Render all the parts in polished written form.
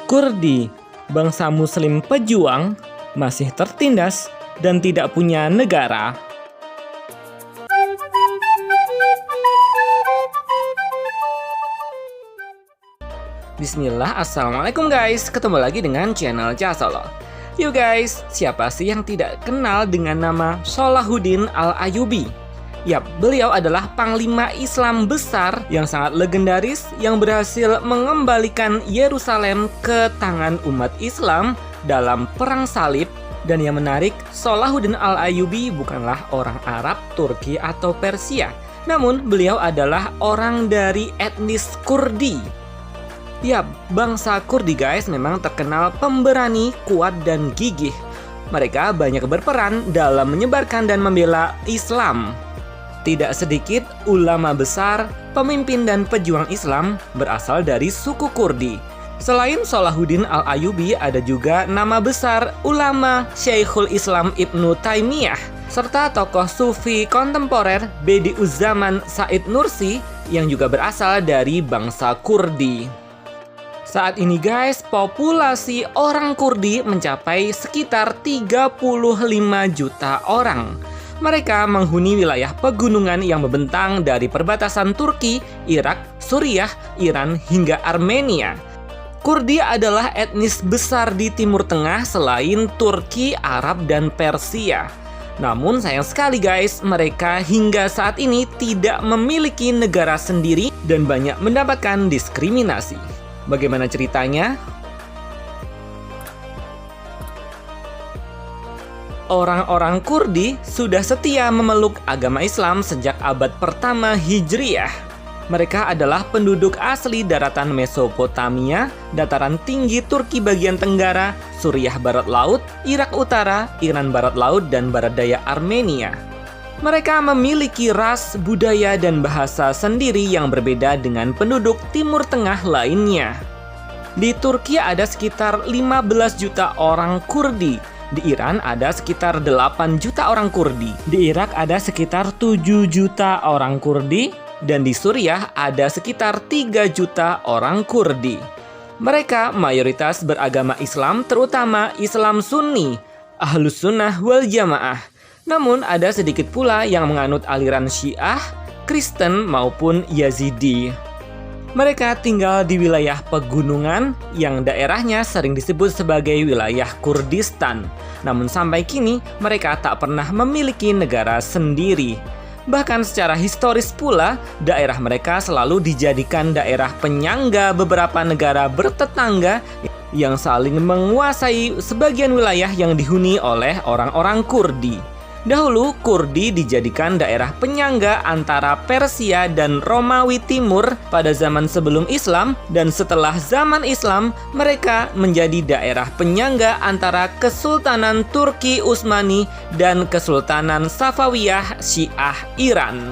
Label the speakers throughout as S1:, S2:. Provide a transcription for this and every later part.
S1: Kurdi, bangsa Muslim pejuang, masih tertindas dan tidak punya negara. Bismillah, assalamualaikum guys. Ketemu lagi dengan channel Casolo. Yuk guys, siapa sih yang tidak kenal dengan nama Shalahuddin Al-Ayyubi? Yap, beliau adalah panglima Islam besar yang sangat legendaris yang berhasil mengembalikan Yerusalem ke tangan umat Islam dalam Perang Salib. Dan yang menarik, Shalahuddin Al-Ayyubi bukanlah orang Arab, Turki, atau Persia. Namun, beliau adalah orang dari etnis Kurdi. Yap, bangsa Kurdi guys memang terkenal pemberani, kuat, dan gigih. Mereka banyak berperan dalam menyebarkan dan membela Islam. Tidak sedikit ulama besar, pemimpin dan pejuang Islam berasal dari suku Kurdi. Selain Shalahuddin Al-Ayyubi, ada juga nama besar ulama Syekhul Islam Ibnu Taimiyah, serta tokoh sufi kontemporer Bediüzzaman Said Nursi yang juga berasal dari bangsa Kurdi. Saat ini guys, populasi orang Kurdi mencapai sekitar 35 juta orang. Mereka menghuni wilayah pegunungan yang membentang dari perbatasan Turki, Irak, Suriah, Iran, hingga Armenia. Kurdi adalah etnis besar di Timur Tengah selain Turki, Arab, dan Persia. Namun sayang sekali guys, mereka hingga saat ini tidak memiliki negara sendiri dan banyak mendapatkan diskriminasi. Bagaimana ceritanya? Orang-orang Kurdi sudah setia memeluk agama Islam sejak abad pertama Hijriyah. Mereka adalah penduduk asli daratan Mesopotamia, dataran tinggi Turki bagian tenggara, Suriah barat laut, Irak utara, Iran barat laut, dan barat daya Armenia. Mereka memiliki ras, budaya, dan bahasa sendiri yang berbeda dengan penduduk Timur Tengah lainnya. Di Turki ada sekitar 15 juta orang Kurdi. Di Iran ada sekitar 8 juta orang Kurdi. Di Irak ada sekitar 7 juta orang Kurdi. Dan di Suriah ada sekitar 3 juta orang Kurdi. Mereka mayoritas beragama Islam, terutama Islam Sunni, Ahlus Sunnah wal Jamaah. Namun ada sedikit pula yang menganut aliran Syiah, Kristen maupun Yazidi. Mereka tinggal di wilayah pegunungan yang daerahnya sering disebut sebagai wilayah Kurdistan. Namun sampai kini mereka tak pernah memiliki negara sendiri. Bahkan secara historis pula, daerah mereka selalu dijadikan daerah penyangga beberapa negara bertetangga yang saling menguasai sebagian wilayah yang dihuni oleh orang-orang Kurdi. Dahulu, Kurdi dijadikan daerah penyangga antara Persia dan Romawi Timur pada zaman sebelum Islam, dan setelah zaman Islam, mereka menjadi daerah penyangga antara Kesultanan Turki Utsmani dan Kesultanan Safawiyah Syiah Iran.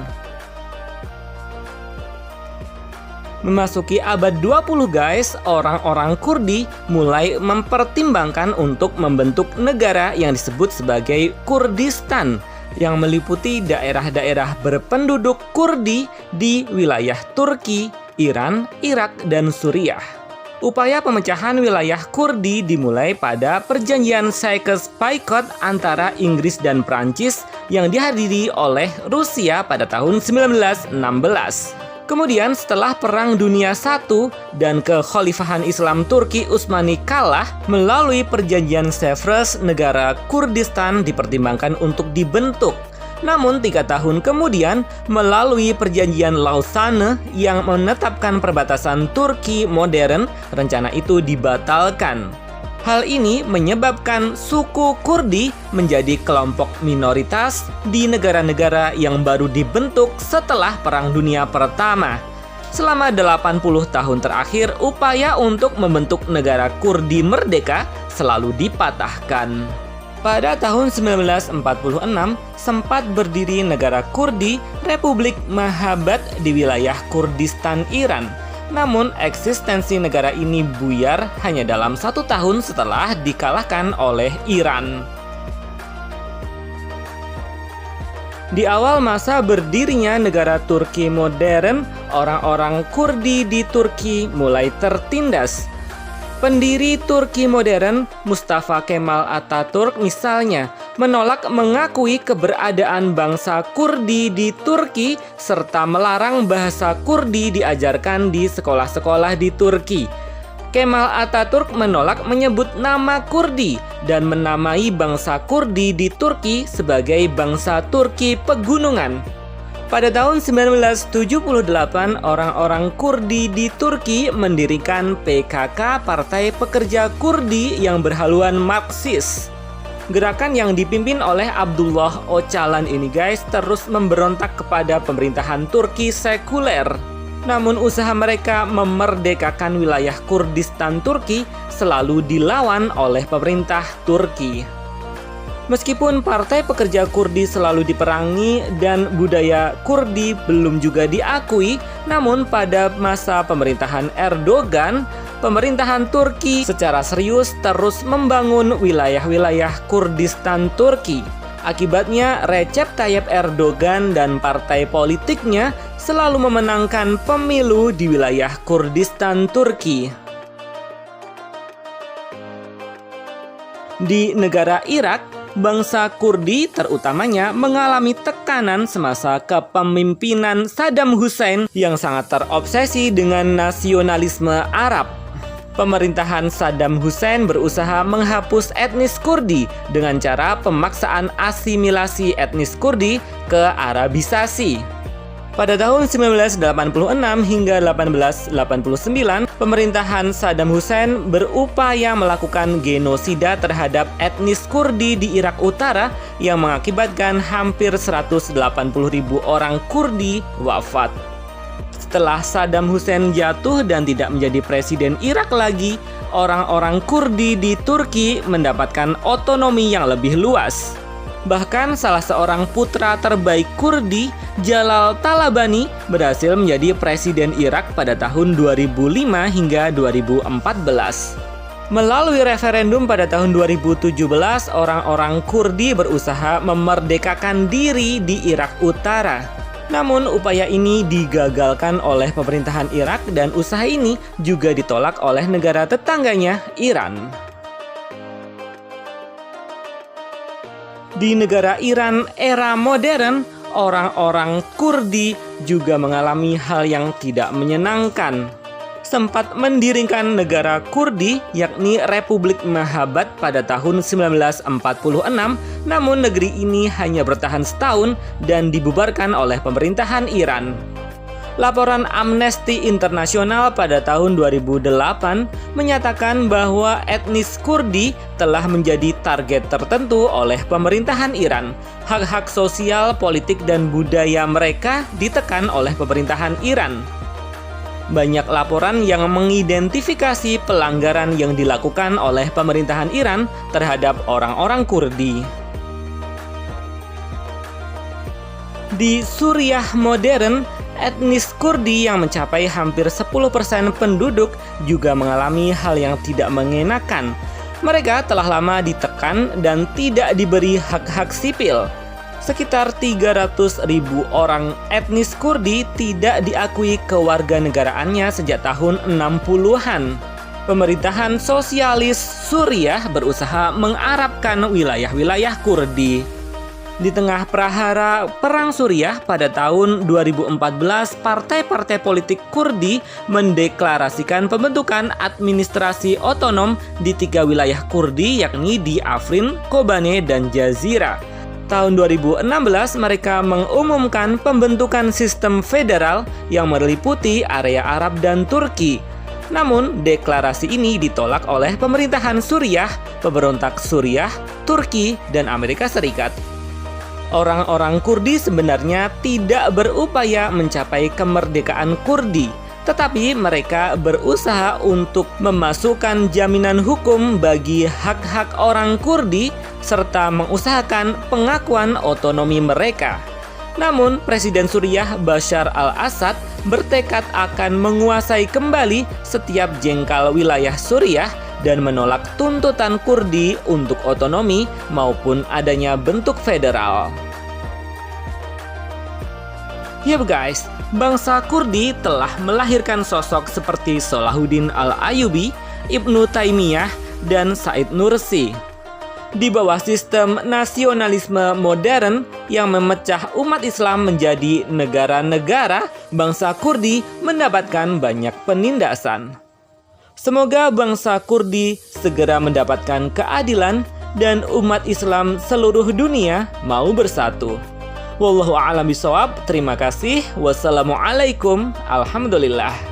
S1: Memasuki abad 20 guys, orang-orang Kurdi mulai mempertimbangkan untuk membentuk negara yang disebut sebagai Kurdistan, yang meliputi daerah-daerah berpenduduk Kurdi di wilayah Turki, Iran, Irak, dan Suriah. Upaya pemecahan wilayah Kurdi dimulai pada perjanjian Sykes-Picot antara Inggris dan Prancis yang dihadiri oleh Rusia pada tahun 1916. Kemudian setelah Perang Dunia I dan kekhalifahan Islam Turki Utsmani kalah, melalui perjanjian Sevres, negara Kurdistan dipertimbangkan untuk dibentuk. Namun 3 tahun kemudian, melalui perjanjian Lausanne yang menetapkan perbatasan Turki modern, rencana itu dibatalkan. Hal ini menyebabkan suku Kurdi menjadi kelompok minoritas di negara-negara yang baru dibentuk setelah Perang Dunia Pertama. Selama 80 tahun terakhir, upaya untuk membentuk negara Kurdi merdeka selalu dipatahkan. Pada tahun 1946, sempat berdiri negara Kurdi, Republik Mahabad di wilayah Kurdistan, Iran. Namun eksistensi negara ini buyar hanya dalam 1 tahun setelah dikalahkan oleh Iran. Di awal masa berdirinya negara Turki modern, orang-orang Kurdi di Turki mulai tertindas. Pendiri Turki modern, Mustafa Kemal Atatürk misalnya, menolak mengakui keberadaan bangsa Kurdi di Turki serta melarang bahasa Kurdi diajarkan di sekolah-sekolah di Turki. Kemal Atatürk menolak menyebut nama Kurdi dan menamai bangsa Kurdi di Turki sebagai bangsa Turki pegunungan. Pada tahun 1978, orang-orang Kurdi di Turki mendirikan PKK, Partai Pekerja Kurdi yang berhaluan Marxis. Gerakan yang dipimpin oleh Abdullah Öcalan ini guys terus memberontak kepada pemerintahan Turki sekuler. Namun usaha mereka memerdekakan wilayah Kurdistan Turki selalu dilawan oleh pemerintah Turki. Meskipun Partai Pekerja Kurdi selalu diperangi dan budaya Kurdi belum juga diakui, namun pada masa pemerintahan Erdogan, pemerintahan Turki secara serius terus membangun wilayah-wilayah Kurdistan Turki. Akibatnya, Recep Tayyip Erdogan dan partai politiknya selalu memenangkan pemilu di wilayah Kurdistan Turki. Di negara Irak, bangsa Kurdi terutamanya mengalami tekanan semasa kepemimpinan Saddam Hussein yang sangat terobsesi dengan nasionalisme Arab. Pemerintahan Saddam Hussein berusaha menghapus etnis Kurdi dengan cara pemaksaan asimilasi etnis Kurdi ke Arabisasi. Pada tahun 1986 hingga 1889, pemerintahan Saddam Hussein berupaya melakukan genosida terhadap etnis Kurdi di Irak Utara yang mengakibatkan hampir 180.000 orang Kurdi wafat. Setelah Saddam Hussein jatuh dan tidak menjadi presiden Irak lagi, orang-orang Kurdi di Turki mendapatkan otonomi yang lebih luas. Bahkan salah seorang putra terbaik Kurdi, Jalal Talabani, berhasil menjadi presiden Irak pada tahun 2005 hingga 2014. Melalui referendum pada tahun 2017, orang-orang Kurdi berusaha memerdekakan diri di Irak Utara. Namun upaya ini digagalkan oleh pemerintahan Irak dan usaha ini juga ditolak oleh negara tetangganya, Iran. Di negara Iran era modern, orang-orang Kurdi juga mengalami hal yang tidak menyenangkan. Sempat mendirikan negara Kurdi, yakni Republik Mahabad pada tahun 1946, namun negeri ini hanya bertahan setahun dan dibubarkan oleh pemerintahan Iran. Laporan Amnesty International pada tahun 2008 menyatakan bahwa etnis Kurdi telah menjadi target tertentu oleh pemerintahan Iran. Hak-hak sosial, politik, dan budaya mereka ditekan oleh pemerintahan Iran. Banyak laporan yang mengidentifikasi pelanggaran yang dilakukan oleh pemerintahan Iran terhadap orang-orang Kurdi. Di Suriah modern, etnis Kurdi yang mencapai hampir 10% penduduk juga mengalami hal yang tidak mengenakan. Mereka telah lama ditekan dan tidak diberi hak-hak sipil. Sekitar 300.000 orang etnis Kurdi tidak diakui kewarganegaraannya sejak tahun 60-an. Pemerintahan sosialis Suriah berusaha mengarabkan wilayah-wilayah Kurdi. Di tengah prahara Perang Suriah pada tahun 2014, partai-partai politik Kurdi mendeklarasikan pembentukan administrasi otonom di 3 wilayah Kurdi, yakni di Afrin, Kobane, dan Jazira. Tahun 2016, mereka mengumumkan pembentukan sistem federal yang meliputi area Arab dan Turki. Namun, deklarasi ini ditolak oleh pemerintahan Suriah, pemberontak Suriah, Turki, dan Amerika Serikat. Orang-orang Kurdi sebenarnya tidak berupaya mencapai kemerdekaan Kurdi, tetapi mereka berusaha untuk memasukkan jaminan hukum bagi hak-hak orang Kurdi serta mengusahakan pengakuan otonomi mereka. Namun, Presiden Suriah Bashar al-Assad bertekad akan menguasai kembali setiap jengkal wilayah Suriah dan menolak tuntutan Kurdi untuk otonomi maupun adanya bentuk federal. Yap guys, bangsa Kurdi telah melahirkan sosok seperti Salahuddin al-Ayyubi Ibnu Taimiyah dan Said Nursi. Di bawah sistem nasionalisme modern yang memecah umat Islam menjadi negara-negara, bangsa Kurdi mendapatkan banyak penindasan. Semoga bangsa Kurdi segera mendapatkan keadilan dan umat Islam seluruh dunia mau bersatu. Wallahu a'lam bishawab. Terima kasih. Wassalamualaikum. Alhamdulillah.